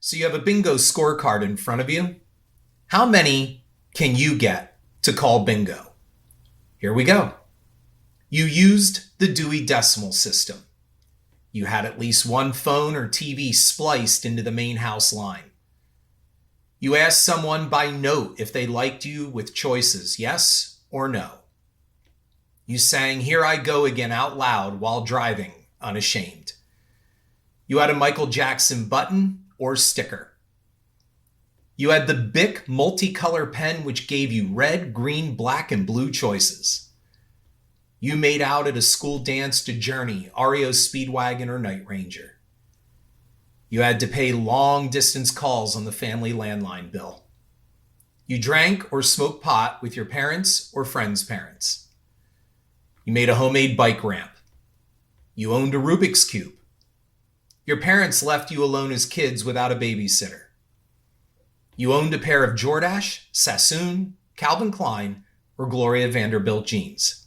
So you have a bingo scorecard in front of you. How many can you get to call bingo? Here we go. You used the Dewey Decimal System. You had at least one phone or TV spliced into the main house line. You asked someone by note if they liked you with choices yes or no. You sang "Here I Go Again" out loud while driving, unashamed. You had a Michael Jackson button or sticker. You had the Bic multicolor pen which gave you red, green, black, and blue choices. You made out at a school dance to Journey, REO Speedwagon, or Night Ranger. You had to pay long-distance calls on the family landline bill. You drank or smoked pot with your parents or friends' parents. You made a homemade bike ramp. You owned a Rubik's Cube. Your parents left you alone as kids without a babysitter. You owned a pair of Jordache, Sassoon, Calvin Klein, or Gloria Vanderbilt jeans.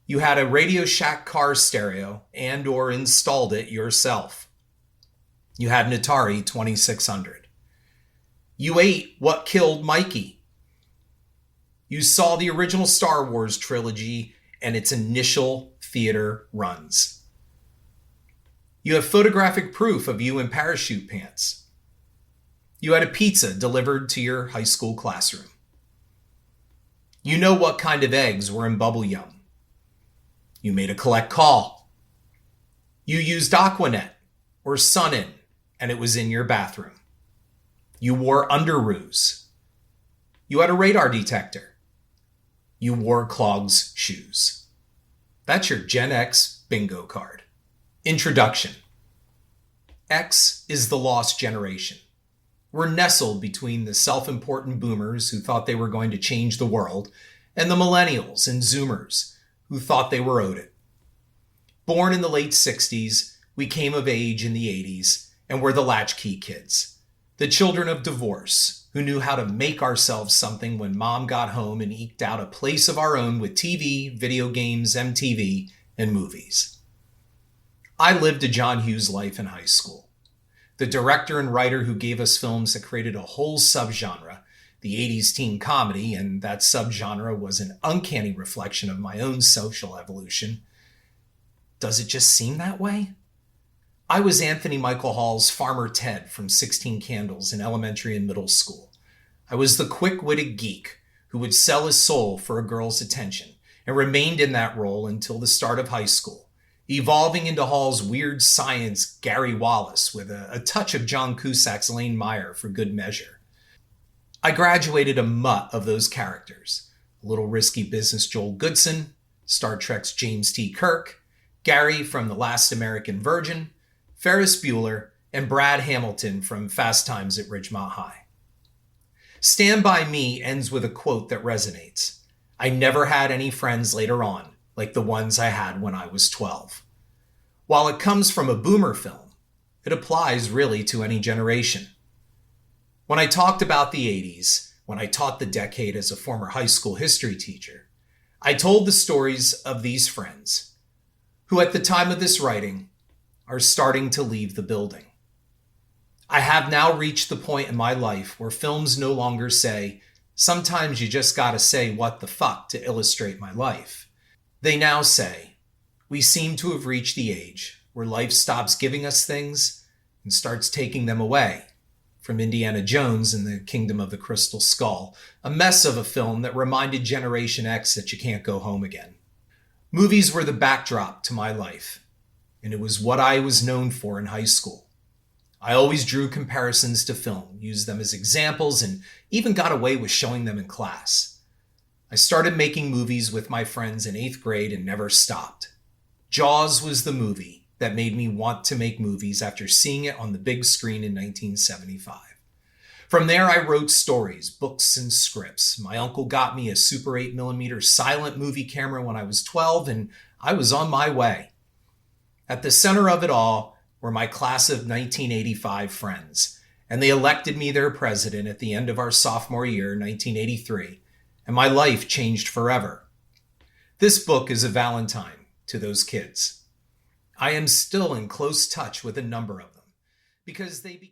You had a Radio Shack car stereo and or installed it yourself. You had an Atari 2600. You ate What Killed Mikey. You saw the original Star Wars trilogy and its initial theater runs. You have photographic proof of you in parachute pants. You had a pizza delivered to your high school classroom. You know what kind of eggs were in Bubble Yum. You made a collect call. You used Aquanet or Sun-In, and it was in your bathroom. You wore underoos. You had a radar detector. You wore clogs shoes. That's your Gen X bingo card. Introduction. X is the lost generation. We're nestled between the self-important boomers who thought they were going to change the world and the millennials and zoomers who thought they were owed it. Born in the late 60s, we came of age in the 80s and were the latchkey kids, the children of divorce who knew how to make ourselves something when mom got home and eked out a place of our own with TV, video games, MTV, and movies. I lived a John Hughes life in high school. The director and writer who gave us films that created a whole subgenre, the 80s teen comedy, and that subgenre was an uncanny reflection of my own social evolution. Does it just seem that way? I was Anthony Michael Hall's Farmer Ted from 16 Candles in elementary and middle school. I was the quick-witted geek who would sell his soul for a girl's attention and remained in that role until the start of high school, evolving into Hall's weird science Gary Wallace with a touch of John Cusack's Lane Meyer for good measure. I graduated a mutt of those characters. A Little Risky Business Joel Goodson, Star Trek's James T. Kirk, Gary from The Last American Virgin, Ferris Bueller, and Brad Hamilton from Fast Times at Ridgemont High. Stand By Me ends with a quote that resonates. I never had any friends later on like the ones I had when I was 12. While it comes from a boomer film, it applies really to any generation. When I talked about the 80s, when I taught the decade as a former high school history teacher, I told the stories of these friends, who at the time of this writing are starting to leave the building. I have now reached the point in my life where films no longer say, sometimes you just gotta say what the fuck to illustrate my life. They now say, we seem to have reached the age where life stops giving us things and starts taking them away. From Indiana Jones and the Kingdom of the Crystal Skull, a mess of a film that reminded Generation X that you can't go home again. Movies were the backdrop to my life, and it was what I was known for in high school. I always drew comparisons to film, used them as examples, and even got away with showing them in class. I started making movies with my friends in 8th grade and never stopped. Jaws was the movie that made me want to make movies after seeing it on the big screen in 1975. From there, I wrote stories, books, and scripts. My uncle got me a Super 8mm silent movie camera when I was 12, and I was on my way. At the center of it all were my class of 1985 friends, and they elected me their president at the end of our sophomore year, 1983, and my life changed forever. This book is a Valentine to those kids. I am still in close touch with a number of them because they became